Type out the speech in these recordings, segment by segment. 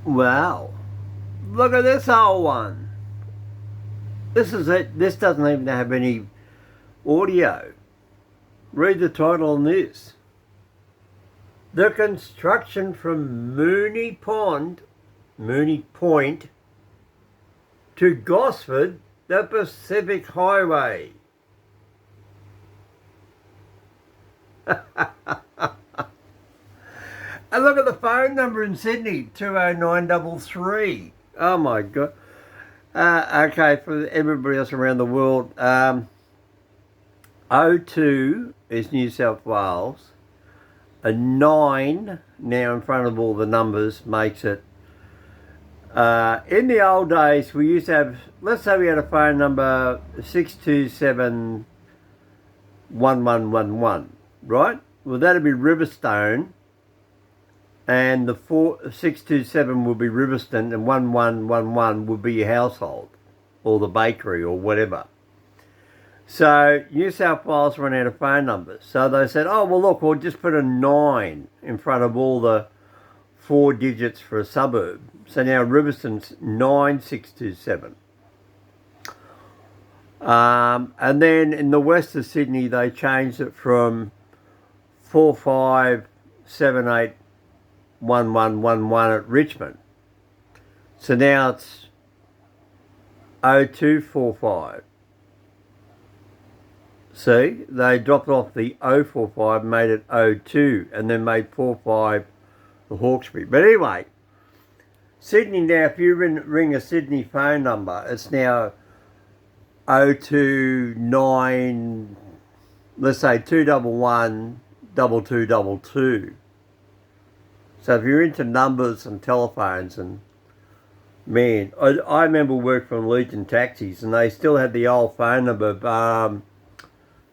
Wow. Look at this old one. This is it. This doesn't even have any audio. Read the title on this. The construction from Mooney Point to Gosford, the Pacific Highway. And look at the phone number in Sydney, 20933. Oh my God. Okay, for everybody else around the world, 02 is New South Wales. A 9 now in front of all the numbers makes it. In the old days, we used to have, let's say we had a phone number 6271111, right? Well, that'd be Riverstone, and the 627 would be Riverstone, and 1111 would be your household, or the bakery, or whatever. So New South Wales ran out of phone numbers. So they said, oh, well, look, we'll just put a 9 in front of all the 4 digits for a suburb. So now Riverstone's 9627. And then in the west of Sydney, they changed it from 45781111 at Richmond. So now it's 0245. See, they dropped off the 045, made it 02, and then made 45 the Hawkesbury. But anyway, Sydney now, if you ring a Sydney phone number, it's now 029, let's say 211 2222. So if you're into numbers and telephones, and man, I remember working from Legion Taxis, and they still had the old phone number of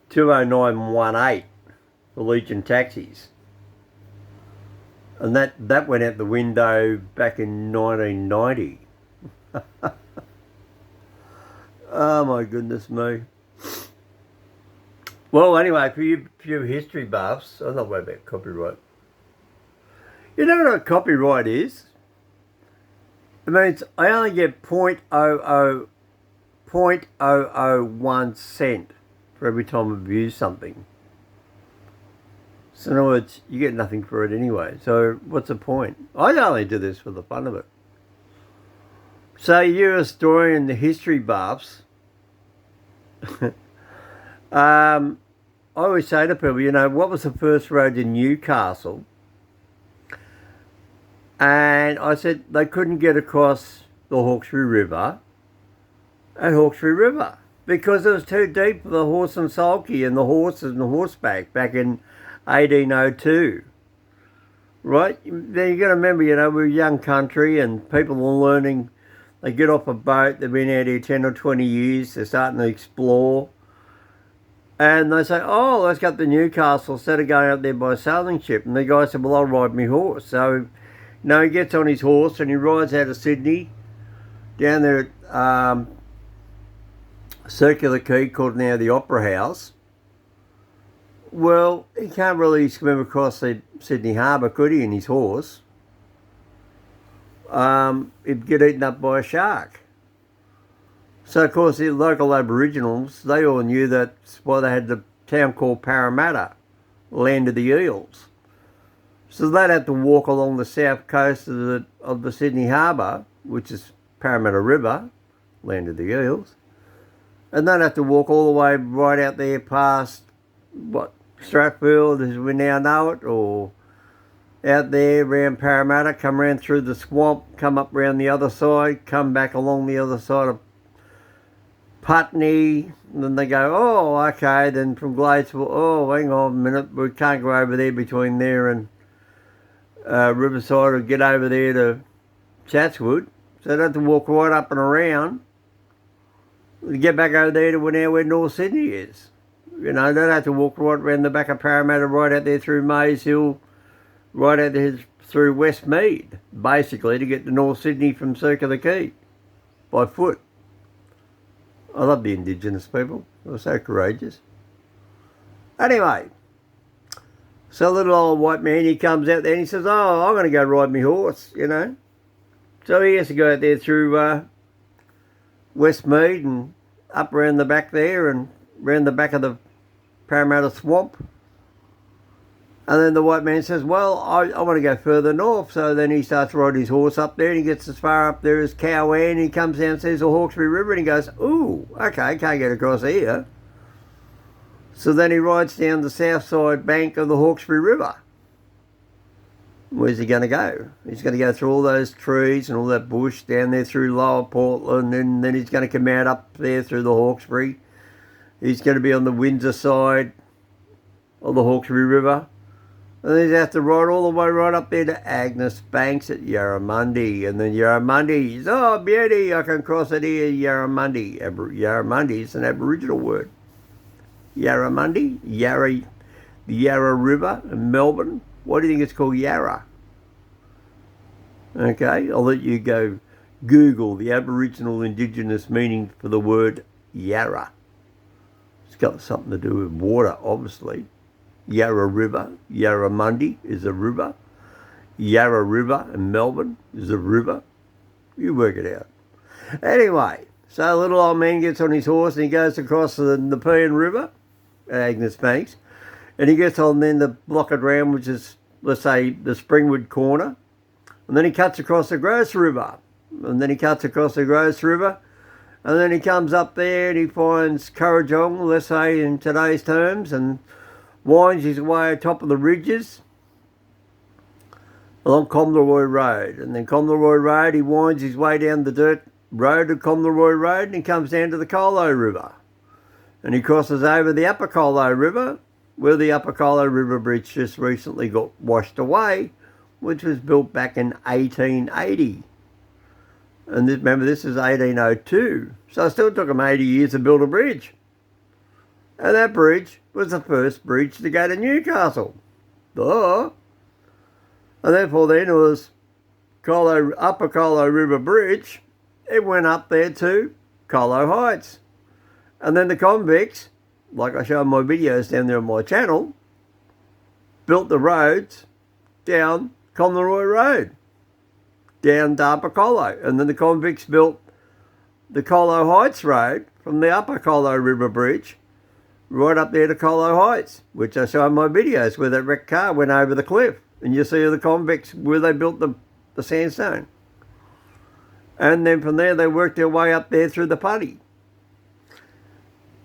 20918 for Legion Taxis. And that went out the window back in 1990. Oh my goodness me. Well, anyway, for you history buffs, I'm not worried about copyright. You know what copyright is? It means I only get 0.001 cent for every time I've used something. So in other words, you get nothing for it anyway. So what's the point? I only do this for the fun of it. So you're a historian, the history buffs. I always say to people, you know, what was the first road to Newcastle? And I said they couldn't get across the Hawkesbury River at Hawkesbury River because it was too deep for the horse and sulky and the horses and the horseback back in 1802. Right? Then you got to remember, you know, we're a young country and people are learning. They get off a boat, they've been out here 10 or 20 years, they're starting to explore. And they say, oh, let's go to Newcastle instead of going up there by a sailing ship. And the guy said, well, I'll ride my horse. So, he gets on his horse and he rides out of Sydney down there at Circular Quay, called now the Opera House. Well, he can't really swim across the Sydney Harbour, could he, in his horse? He'd get eaten up by a shark. So, of course, the local Aboriginals, they all knew that's why they had the town called Parramatta, land of the eels. So they'd have to walk along the south coast of the Sydney Harbour, which is Parramatta River, land of the eels. And they'd have to walk all the way right out there past, Strathfield as we now know it, or out there around Parramatta, come around through the swamp, come up round the other side, come back along the other side of Putney, and then they go, oh, okay, then from Gladesville, oh, hang on a minute, we can't go over there between there and Riverside or get over there to Chatswood. So they have to walk right up and around to get back over there to where North Sydney is. You know, they'd have to walk right around the back of Parramatta, right out there through Mays Hill, right out there through Westmead, basically, to get to North Sydney from Circular Quay by foot. I love the Indigenous people. They were so courageous. Anyway, so little old white man, he comes out there and he says, oh, I'm going to go ride my horse, you know. So he has to go out there through Westmead and up around the back there and round the back of the Parramatta Swamp. And then the white man says, well, I want to go further north. So then he starts riding his horse up there and he gets as far up there as Cowan and he comes down and sees the Hawkesbury River and he goes, ooh, okay, can't get across here. So then he rides down the south side bank of the Hawkesbury River. Where's he going to go? He's going to go through all those trees and all that bush down there through Lower Portland, and then he's going to come out up there through the Hawkesbury. He's going to be on the Windsor side of the Hawkesbury River. And then he's have to ride all the way right up there to Agnes Banks at Yarramundi. And then Yarramundi is, oh, beauty, I can cross it here, Yarramundi. Yarramundi is an Aboriginal word. Yarramundi, the Yarra River in Melbourne. Why do you think it's called Yarra? Okay, I'll let you go Google the Aboriginal Indigenous meaning for the word Yarra. It's got something to do with water, obviously. Yarra River, Yarramundi is a river. Yarra River in Melbourne is a river. You work it out. Anyway, so the little old man gets on his horse and he goes across the Nepean River, Agnes Banks, and he gets on then the Blockhead Round, which is, let's say, the Springwood corner. And then he cuts across the Gross River. And then he cuts across the Gross River. And then he comes up there and he finds Currajong, let's say in today's terms, and winds his way atop of the ridges along Comleroy Road. And then Comleroy Road, he winds his way down the dirt road to Comleroy Road and he comes down to the Colo River. And he crosses over the Upper Colo River, where the Upper Colo River Bridge just recently got washed away, which was built back in 1880. And remember, this is 1802. So it still took them 80 years to build a bridge. And that bridge was the first bridge to go to Newcastle. Duh. And therefore then it was Upper Colo River Bridge. It went up there to Colo Heights. And then the convicts, like I show in my videos down there on my channel, built the roads down Comleroy Road, down to Upper Colo. And then the convicts built the Colo Heights Road from the Upper Colo River Bridge right up there to Colo Heights, which I show in my videos where that wrecked car went over the cliff. And you see the convicts where they built the sandstone. And then from there they worked their way up there through the Putty.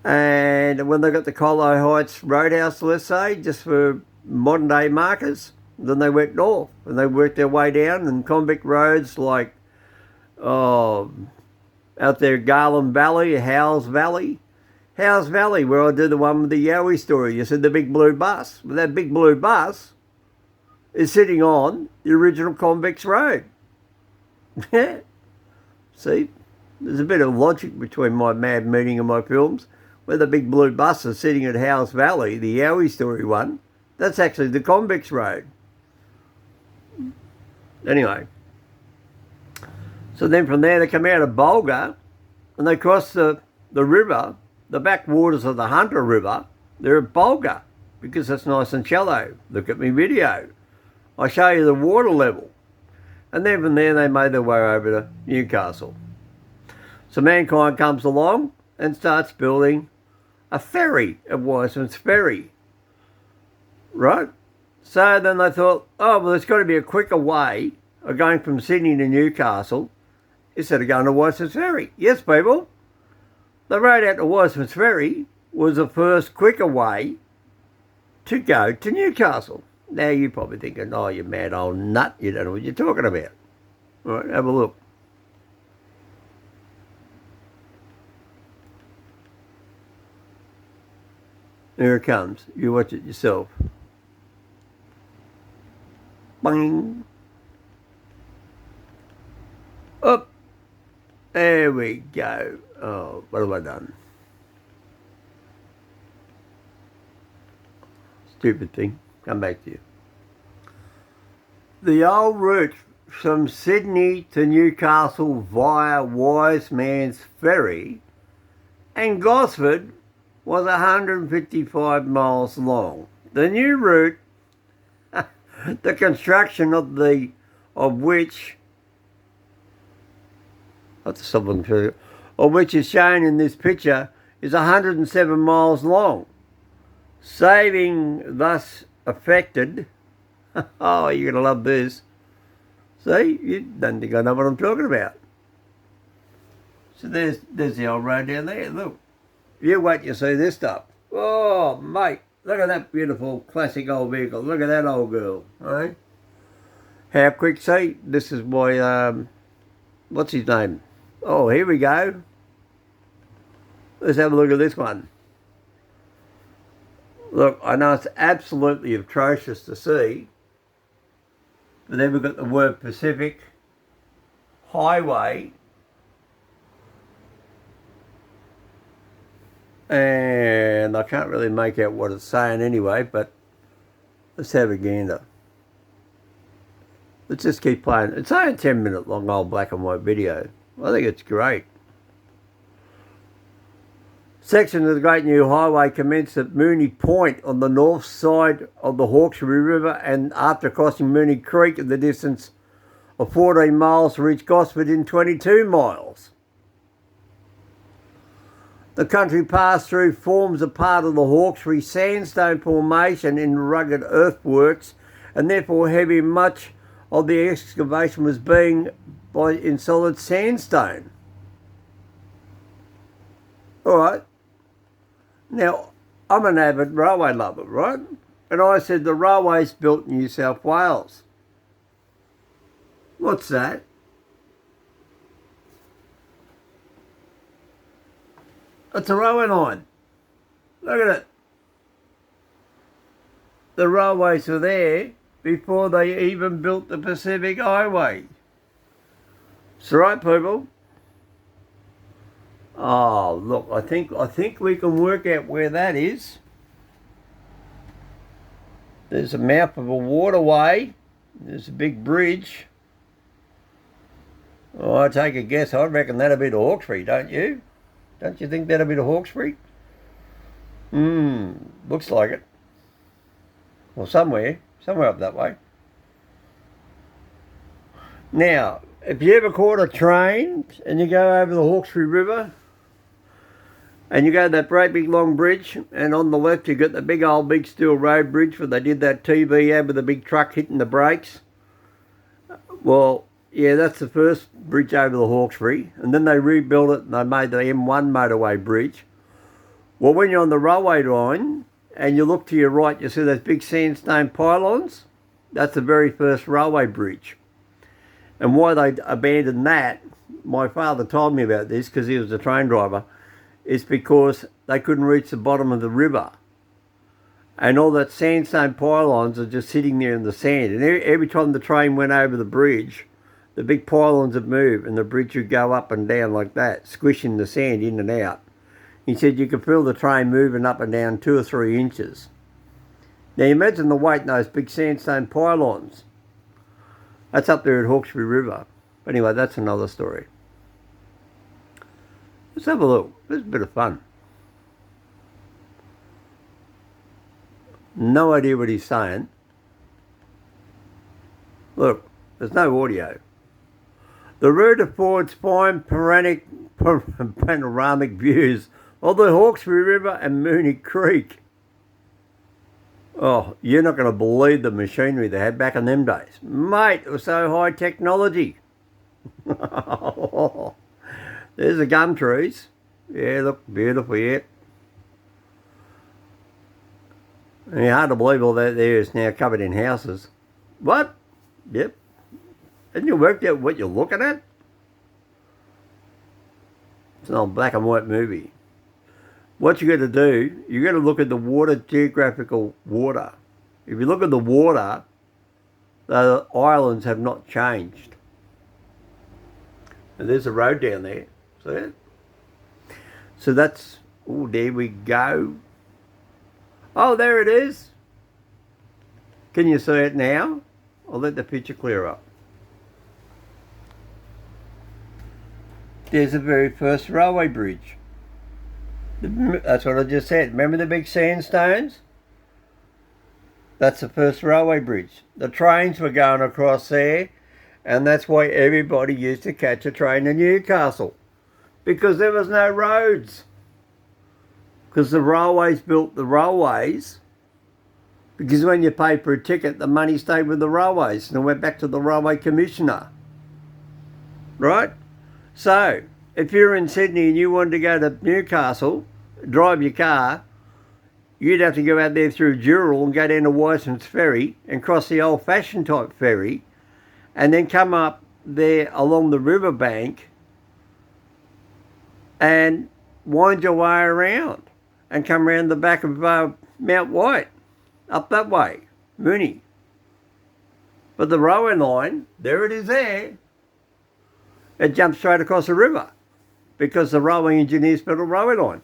And when they got the Colo Heights Roadhouse, let's say, just for modern day markers, then they went north and they worked their way down, and convict roads like out there Garland Valley, Howes Valley, where I did the one with the Yowie story. You said the big blue bus. Well, that big blue bus is sitting on the original Convicts Road. See, there's a bit of logic between my mad meaning and my films. Where the big blue bus is sitting at Howes Valley, the Yowie story one, that's actually the Convicts Road. Anyway, so then from there they come out of Bulga and they cross the river, the backwaters of the Hunter River. They're at Bulga because it's nice and shallow. Look at my video. I show you the water level. And then from there they made their way over to Newcastle. So mankind comes along and starts building a ferry at Wiseman's Ferry. Right? So then they thought, oh, well, there's got to be a quicker way of going from Sydney to Newcastle instead of going to Wiseman's Ferry. Yes, people. The road out to Wiseman's Ferry was the first quicker way to go to Newcastle. Now you're probably thinking, oh, you mad old nut, you don't know what you're talking about. All right, have a look. Here it comes. You watch it yourself. Bang. Up. There we go. Oh, what have I done? Stupid thing. Come back to you. The old route from Sydney to Newcastle via Wiseman's Ferry and Gosford was 155 miles long. The new route, the construction of which That's something to, or which is shown in this picture, is 107 miles long. Saving thus affected. Oh, you're going to love this. See, you don't think I know what I'm talking about. So there's the old road down there. Look, you wait till you see this stuff. Oh, mate, look at that beautiful classic old vehicle. Look at that old girl, eh? How quick, see, this is my, what's his name? Oh, here we go. Let's have a look at this one. Look, I know it's absolutely atrocious to see, but then we've got the word Pacific Highway, and I can't really make out what it's saying anyway, but let's have a gander. Let's just keep playing. It's only a 10-minute long old black and white video. I think it's great. Section of the Great New Highway commenced at Mooney Point on the north side of the Hawkesbury River, and after crossing Mooney Creek at the distance of 14 miles to reach Gosford in 22 miles. The country passed through forms a part of the Hawkesbury Sandstone Formation in rugged earthworks, and therefore heavy much of the excavation was being in solid sandstone. All right. Now, I'm an avid railway lover, right? And I said the railway's built in New South Wales. What's that? It's a railway line. Look at it. The railways were there before they even built the Pacific Highway. It's right, people. Oh, look, I think we can work out where that is. There's a mouth of a waterway. There's a big bridge. Oh, I take a guess. I reckon that'll be the Hawkesbury, don't you? Don't you think that'll be the Hawkesbury? Looks like it. Well, somewhere up that way. Now, if you ever caught a train and you go over the Hawkesbury River, and you go to that great big long bridge, and on the left you got the big steel road bridge where they did that TV ad with the big truck hitting the brakes. Well, yeah, that's the first bridge over the Hawkesbury, and then they rebuilt it and they made the M1 motorway bridge. Well, when you're on the railway line and you look to your right, you see those big sandstone pylons. That's the very first railway bridge. And why they abandoned that, my father told me about this because he was a train driver, is because they couldn't reach the bottom of the river. And all that sandstone pylons are just sitting there in the sand. And every time the train went over the bridge, the big pylons would move and the bridge would go up and down like that, squishing the sand in and out. He said you could feel the train moving up and down 2 or 3 inches. Now imagine the weight in those big sandstone pylons. That's up there at Hawkesbury River. But anyway, that's another story. Let's have a look. It's a bit of fun. No idea what he's saying. Look, there's no audio. The route affords fine panoramic views of the Hawkesbury River and Mooney Creek. Oh, you're not going to believe the machinery they had back in them days. Mate, it was so high technology. There's the gum trees. Yeah, look, beautiful yet. Yeah, hard to believe all that there is now covered in houses. What? Yep. Haven't you worked out what you're looking at? It's an old black and white movie. What you got to do, you got to look at the water, geographical water. If you look at the water, the islands have not changed. And there's a road down there. See it? So that's, oh, there we go. Oh, there it is. Can you see it now? I'll let the picture clear up. There's the very first railway bridge. That's what I just said. Remember the big sandstones? That's the first railway bridge. The trains were going across there, And that's why everybody used to catch a train to Newcastle. Because there was no roads. Because the railways built the railways. Because when you paid for a ticket, the money stayed with the railways and it went back to the railway commissioner. Right? So, if you're in Sydney and you wanted to go to Newcastle, drive your car, you'd have to go out there through Dural and go down to Weissman's Ferry and cross the old-fashioned type ferry and then come up there along the riverbank and wind your way around and come around the back of Mount White, up that way, Mooney. But the railway line, there it is there. It jumps straight across the river because the railway engineers built a railway line.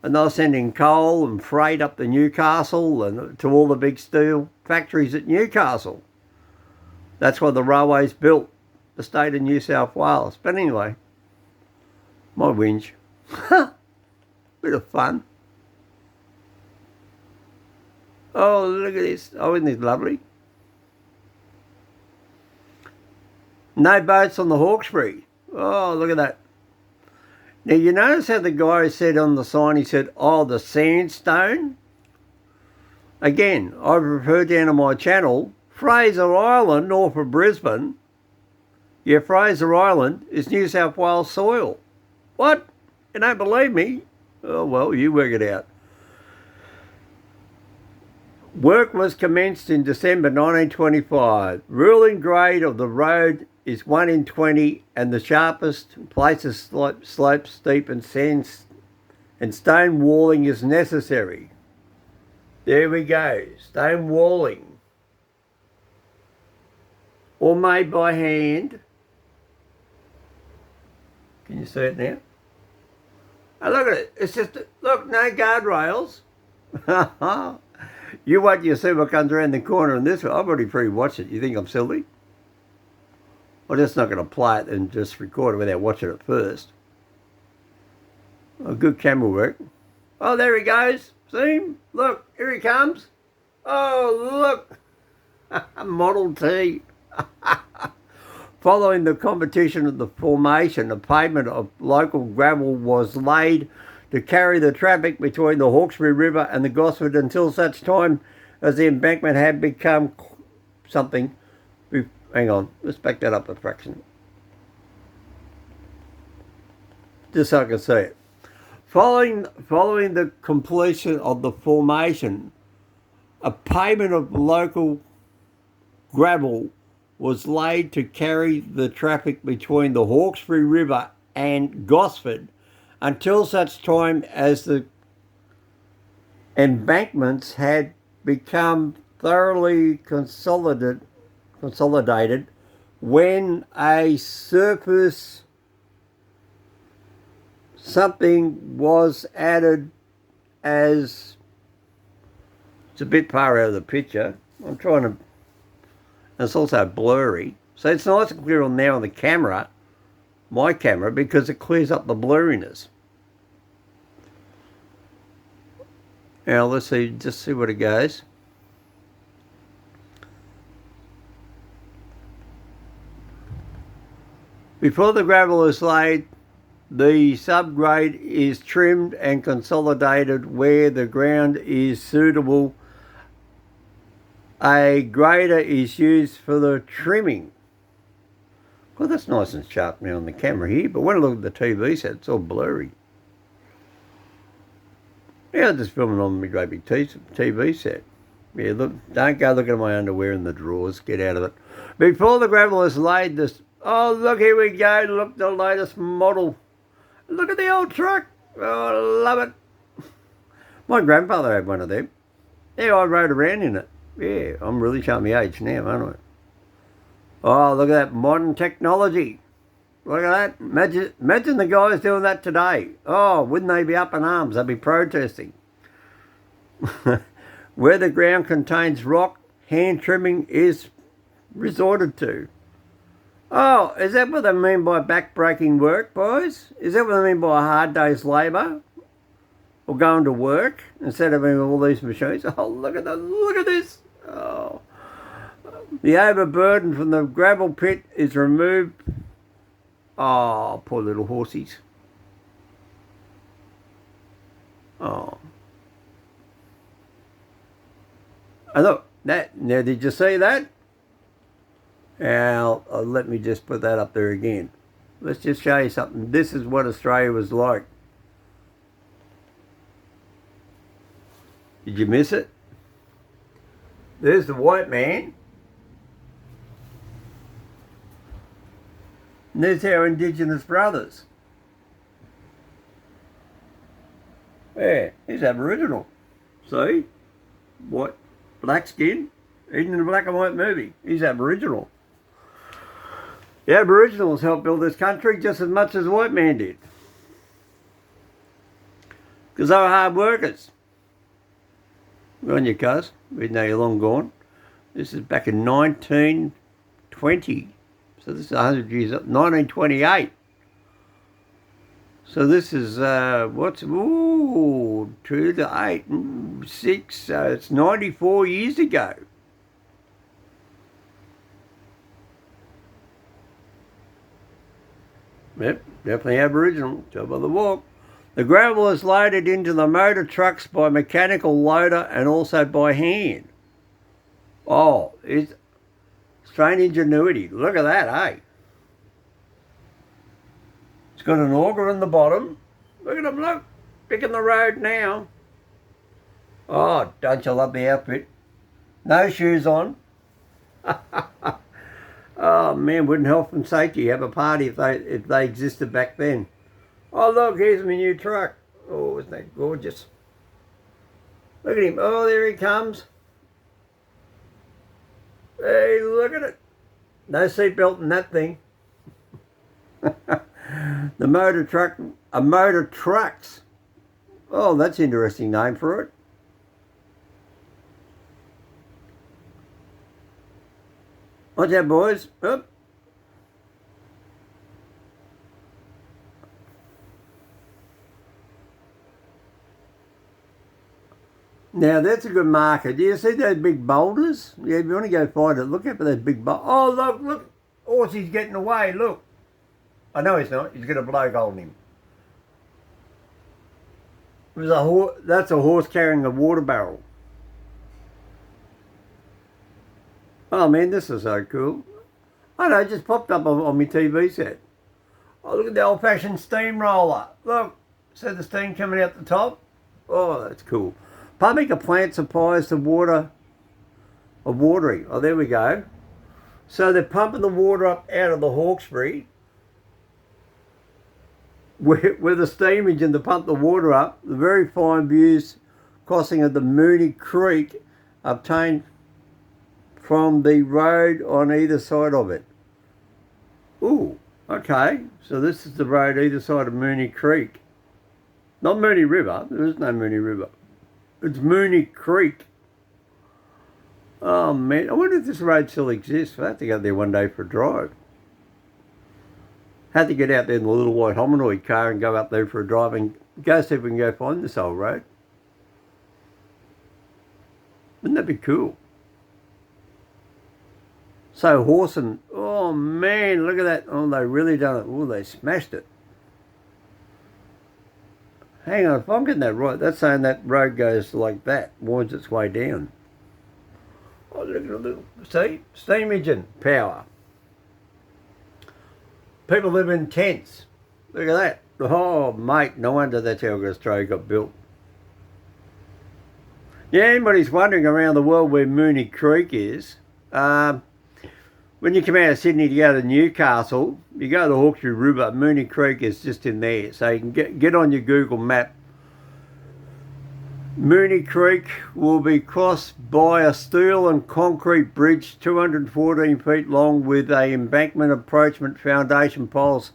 And they were sending coal and freight up to Newcastle and to all the big steel factories at Newcastle. That's why the railways built the state of New South Wales. But anyway, my whinge. Bit of fun. Oh, look at this. Oh, isn't this lovely? No boats on the Hawkesbury. Oh, look at that. Now, you notice how the guy said on the sign, he said, oh, the sandstone? Again, I've referred down on my channel, Fraser Island, north of Brisbane. Yeah, Fraser Island is New South Wales soil. What? You don't believe me? Oh, well, you work it out. Work was commenced in December 1925. Ruling grade of the road is 1 in 20 and the sharpest places slope steep and stone walling is necessary. There we go, stone walling. Or made by hand. Can you see it now? Oh, look at it. It's just, look, no guardrails. You wait till you see what comes around the corner in this one. I've already pre-watched it. You think I'm silly? I'm just not going to play it and just record it without watching it first. Oh, good camera work. Oh, there he goes. See him? Look, here he comes. Oh, look. Model T. Following the competition of the formation, a pavement of local gravel was laid to carry the traffic between the Hawkesbury River and the Gosford until such time as the embankment had become something. Hang on, let's back that up a fraction. Just so I can see it. Following the completion of the formation, a pavement of local gravel was laid to carry the traffic between the Hawkesbury River and Gosford until such time as the embankments had become thoroughly consolidated when a surface something was added as, it's a bit far out of the picture. I'm trying to, it's also blurry. So it's nice and clear on now on the camera, my camera, because it clears up the blurriness. Now let's see, just see what it goes. Before the gravel is laid, the subgrade is trimmed and consolidated where the ground is suitable. A grader is used for the trimming. Well, that's nice and sharp now on the camera here, but when I look at the TV set, it's all blurry. Yeah, I'm just filming on my great big TV set. Yeah, look, don't go looking at my underwear in the drawers. Get out of it. Before the gravel is laid, oh, look, here we go. Look, the latest model. Look at the old truck. Oh, I love it. My grandfather had one of them. Yeah, I rode around in it. Yeah, I'm really showing my age now, aren't I? Oh, look at that modern technology. Look at that. Imagine the guys doing that today. Oh, wouldn't they be up in arms? They'd be protesting. Where the ground contains rock, hand trimming is resorted to. Oh, is that what they mean by back-breaking work, boys? Is that what they mean by a hard day's labour? Or going to work instead of having all these machines? Oh, look at this. Oh. The overburden from the gravel pit is removed. Oh, poor little horsies. Oh. And look, that, now did you see that? Now, let me just put that up there again. Let's just show you something. This is what Australia was like. Did you miss it? There's the white man. And there's our Indigenous brothers. Yeah, he's Aboriginal. See? White, black skin. Even in a black and white movie, he's Aboriginal. The Aboriginals helped build this country just as much as the white man did. Because they were hard workers. Go on you cuz, we know you're long gone. This is back in 1920. So this is 100 years up, 1928. So this is, what's, 2 to 8, 6, so it's 94 years ago. Yep, definitely Aboriginal. Tell by the walk. The gravel is loaded into the motor trucks by mechanical loader and also by hand. Oh, it's strange ingenuity. Look at that, eh? It's got an auger in the bottom. Look at them, look. Picking the road now. Oh, don't you love the outfit? No shoes on. Oh man, wouldn't health and safety have a party if they existed back then? Oh look, here's my new truck. Oh, isn't that gorgeous? Look at him. Oh, there he comes. Hey, look at it. No seatbelt in that thing. The motor truck, a motor trucks. Oh, that's an interesting name for it. Watch out, boys. Up. Now, that's a good marker. Do you see those big boulders? Yeah, if you want to go find it, look out for those big boulders. Oh, look. Horsey's getting away, look. I know he's not. He's got a bloke holding him. That's a horse carrying a water barrel. Oh man, this is so cool. I know, it just popped up on my TV set. Oh, look at the old-fashioned steamroller. Look, see the steam coming out the top? Oh, that's cool. Pumping a plant supplies the water of watering. Oh, there we go. So they're pumping the water up out of the Hawkesbury with a steam engine to pump the water up. The very fine views crossing of the Mooney Creek obtained from the road on either side of it. Ooh, okay. So this is the road either side of Mooney Creek. Not Mooney River. There is no Mooney River. It's Mooney Creek. Oh man, I wonder if this road still exists. I have to go there one day for a drive. Had to get out there in the little white hominoid car and go up there for a drive and go see if we can go find this old road. Wouldn't that be cool? So horsing, oh man, look at that. Oh, they really done it. Oh, they smashed it. Hang on, if I'm getting that right, that's saying that road goes like that, winds its way down. Oh, look at the little, see? Steam engine power. People live in tents. Look at that. Oh, mate, no wonder that's how Australia got built. Yeah, anybody's wondering around the world where Mooney Creek is, when you come out of Sydney to go to Newcastle, you go to the Hawkesbury River, Mooney Creek is just in there. So you can get on your Google map. Mooney Creek will be crossed by a steel and concrete bridge 214 feet long with a embankment approachment foundation poles.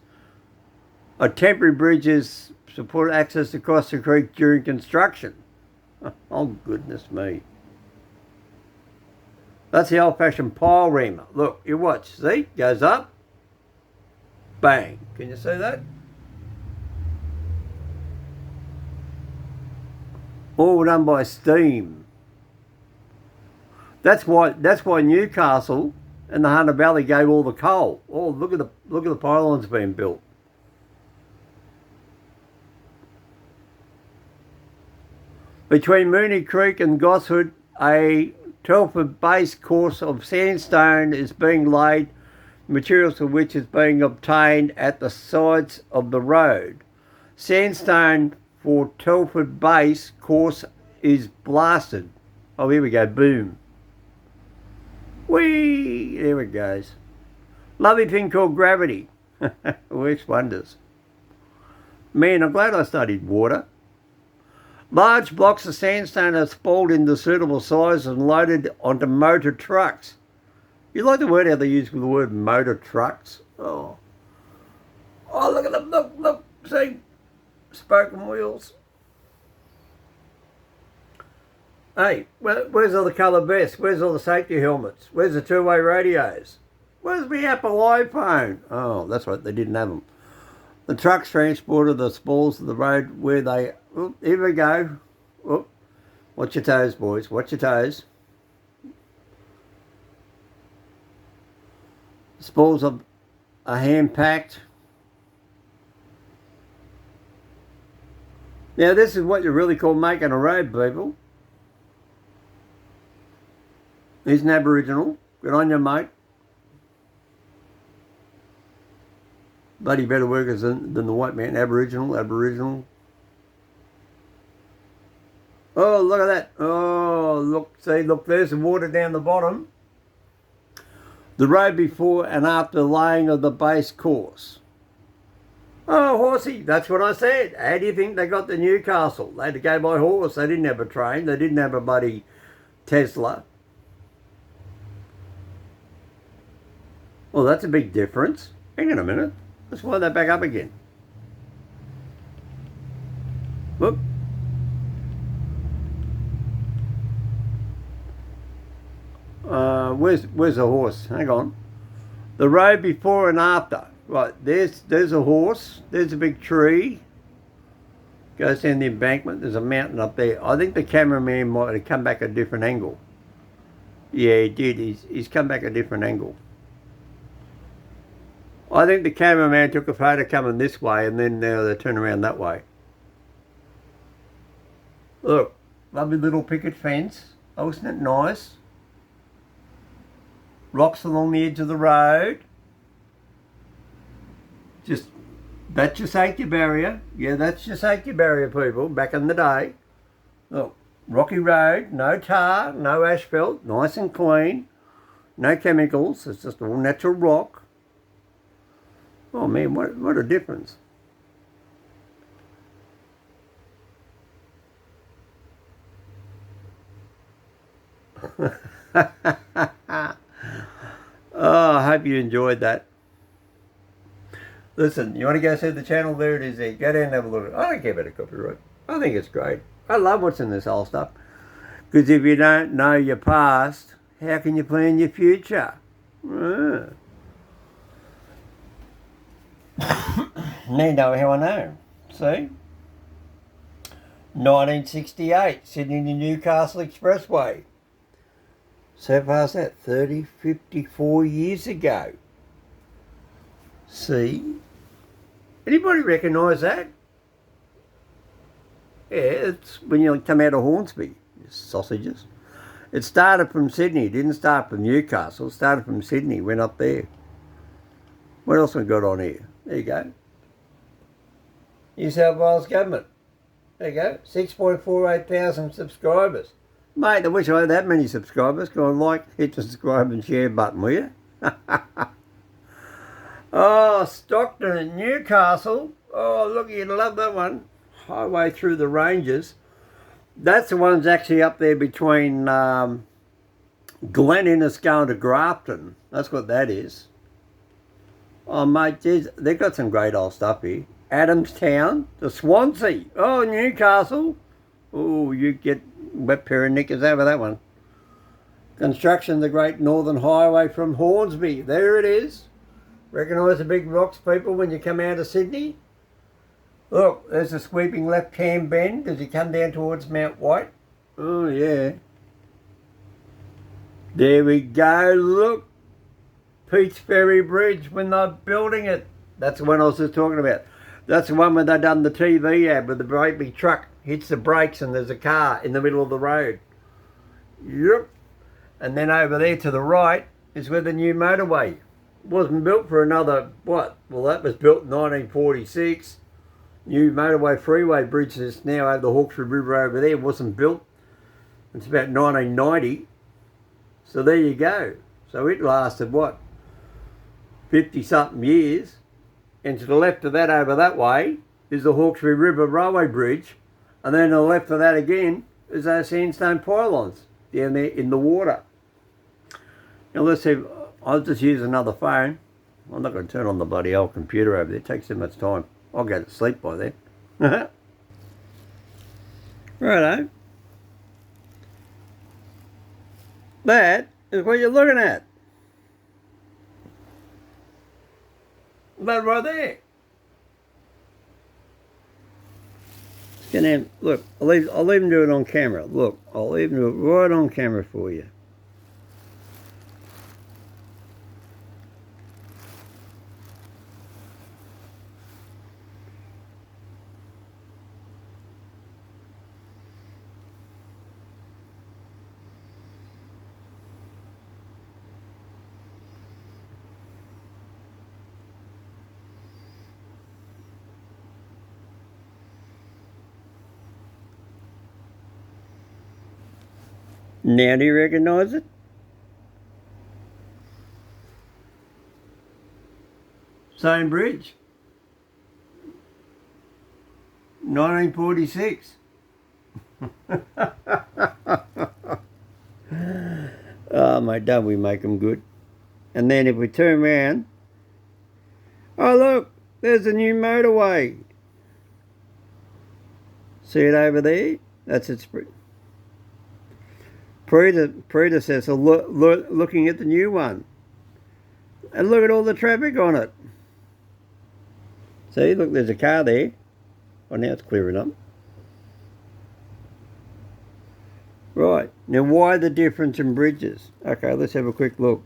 A temporary bridge is support access across the creek during construction. Oh goodness me. That's the old-fashioned pile reamer. Look, you watch. See? Goes up. Bang. Can you see that? All done by steam. That's why Newcastle And the Hunter Valley gave all the coal. Oh, look at the pylons being built. Between Mooney Creek and Gosford, a 12-foot base course of sandstone is being laid, materials of which is being obtained at the sides of the road. Sandstone for 12-foot base course is blasted. Oh, here we go, boom. Whee! There it goes. Lovely thing called gravity. Works wonders. Man, I'm glad I studied water. Large blocks of sandstone are spalled into suitable size and loaded onto motor trucks. You like the word how they use the word motor trucks? Oh, look at them, look, see? Spoken wheels. Hey, where's all the colour vests? Where's all the safety helmets? Where's the two-way radios? Where's my Apple iPhone? Oh, that's right, they didn't have them. The trucks transported the spoils of the road where they... Oh, here we go. Oh, watch your toes, boys. Watch your toes. The spoils are hand-packed. Now, this is what you really call making a road, people. He's an Aboriginal. Good on you, mate. Bloody better workers than the white man. Aboriginal. Oh, look at that. Oh, look, see, look, there's the water down the bottom. The road before and after laying of the base course. Oh, horsey, that's what I said. How do you think they got to Newcastle? They had to go by horse. They didn't have a train. They didn't have a bloody Tesla. Well, that's a big difference. Hang on a minute. Let's wind that back up again. Whoop. Where's the horse? Hang on. The road before and after. Right, there's a horse. There's a big tree. Goes down the embankment. There's a mountain up there. I think the cameraman might have come back a different angle. Yeah, he did. He's come back a different angle. I think the cameraman took a photo coming this way and then now they turn around that way. Look, lovely little picket fence. Oh, isn't it nice? Rocks along the edge of the road. Just, that's your safety barrier. Yeah, that's your safety barrier, people, back in the day. Look, rocky road, no tar, no asphalt, nice and clean. No chemicals, it's just all natural rock. Oh man, what a difference. Oh, I hope you enjoyed that. Listen, you want to go see the channel? There it is there. Go down and have a look. I don't care about the copyright. I think it's great. I love what's in this whole stuff. Because if you don't know your past, how can you plan your future? Need know how I know. See? 1968, Sydney to Newcastle Expressway. So far as that, 30, 54 years ago. See? Anybody recognise that? Yeah, it's when you come out of Hornsby, sausages. It started from Sydney, it didn't start from Newcastle, it started from Sydney, went up there. What else we got on here? There you go. New South Wales Government. There you go. 6.48 thousand subscribers. Mate, I wish I had that many subscribers. Go and like, hit the subscribe and share button, will you? Oh, Stockton and Newcastle. Oh, look, you'd love that one. Highway through the ranges. That's the one's actually up there between Glen Innes going to Grafton. That's what that is. Oh, mate, they've got some great old stuff here. Adamstown to Swansea. Oh, Newcastle. Oh, you get wet pair of knickers over that one. Construction of the Great Northern Highway from Hornsby. There it is. Recognise the big rocks, people, when you come out of Sydney? Look, there's a sweeping left-hand bend as you come down towards Mount White. Oh, yeah. There we go, look. Pete's Ferry Bridge when they're building it. That's the one I was just talking about. That's the one when they done the TV ad with the great big truck hits the brakes and there's a car in the middle of the road. Yep. And then over there to the right is where the new motorway wasn't built for another, what? Well, that was built in 1946. New motorway freeway bridge that's now over the Hawkesbury River over there wasn't built. It's about 1990. So there you go. So it lasted, what? 50-something years. And to the left of that over that way is the Hawkesbury River Railway Bridge. And then to the left of that again is those sandstone pylons down there in the water. Now let's see, I'll just use another phone. I'm not going to turn on the bloody old computer over there. It takes so much time. I'll go to sleep by then. Righto. That is what you're looking at. That right there. It's gonna look. I'll even do it on camera. Look, I'll even do it right on camera for you. Now do you recognise it? Same bridge. 1946. Oh, mate, don't we make them good? And then if we turn around, oh look, there's a new motorway. See it over there? That's its predecessor looking at the new one. And look at all the traffic on it. See, look, there's a car there. Oh, now it's clearing up. Right, now why the difference in bridges? Okay, let's have a quick look.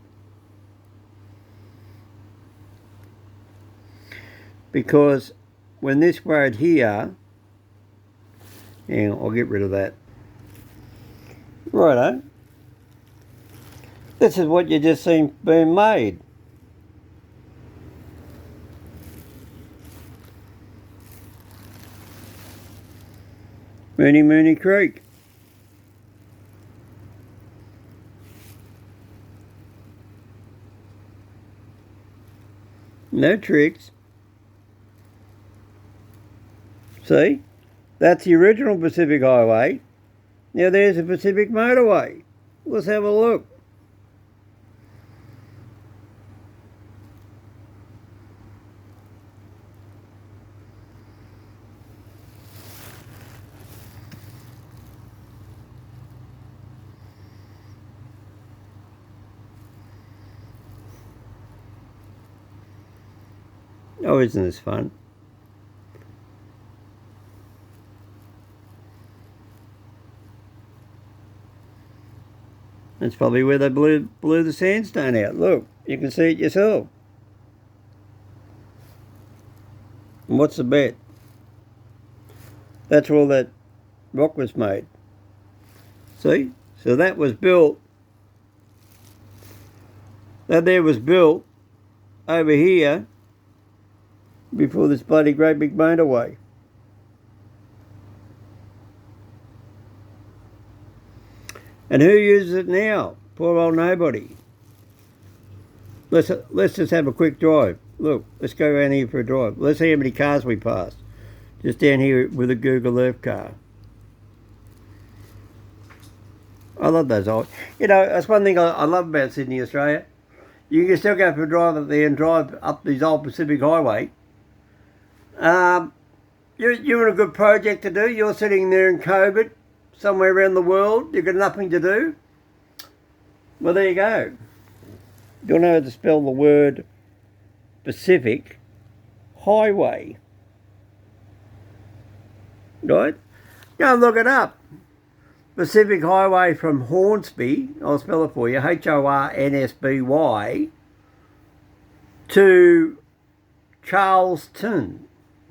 Because when this road here, hang on, I'll get rid of that. Righto. This is what you just seen being made. Mooney Creek. No tricks. See? That's the original Pacific Highway. Now there's a Pacific Motorway. Let's have a look. Oh, isn't this fun? That's probably where they blew the sandstone out. Look, you can see it yourself. And what's the bet? That's where all that rock was made. See? So that was built. That there was built over here before this bloody great big motorway. And who uses it now? Poor old nobody. Let's just have a quick drive. Look, let's go around here for a drive. Let's see how many cars we passed. Just down here with a Google Earth car. I love those old. You know, that's one thing I love about Sydney, Australia. You can still go for a drive up there and drive up these old Pacific Highway. You're in a good project to do. You're sitting there in COVID. Somewhere around the world, you've got nothing to do. Well, there you go. You'll know how to spell the word Pacific Highway. Right? Go and look it up. Pacific Highway from Hornsby, I'll spell it for you, Hornsby, to Charlestown,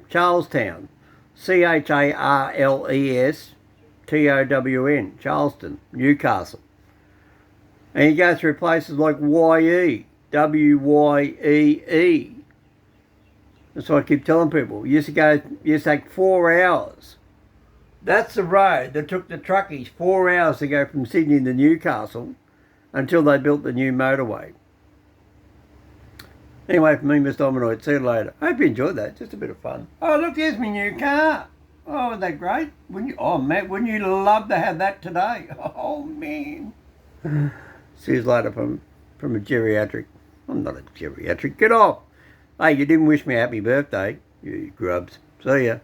Charlestown, Charlestown, Charleston, Newcastle. And you go through places like Wyee, Wyee. That's what I keep telling people. You used to take 4 hours. That's the road that took the truckies 4 hours to go from Sydney to Newcastle until they built the new motorway. Anyway, for me, Mr. Ominoid, see you later. I hope you enjoyed that. Just a bit of fun. Oh, look, here's my new car. Oh, isn't that great? Oh, Matt, wouldn't you love to have that today? Oh, man. See you later from a geriatric. I'm not a geriatric. Get off. Hey, you didn't wish me a happy birthday, you grubs. See ya.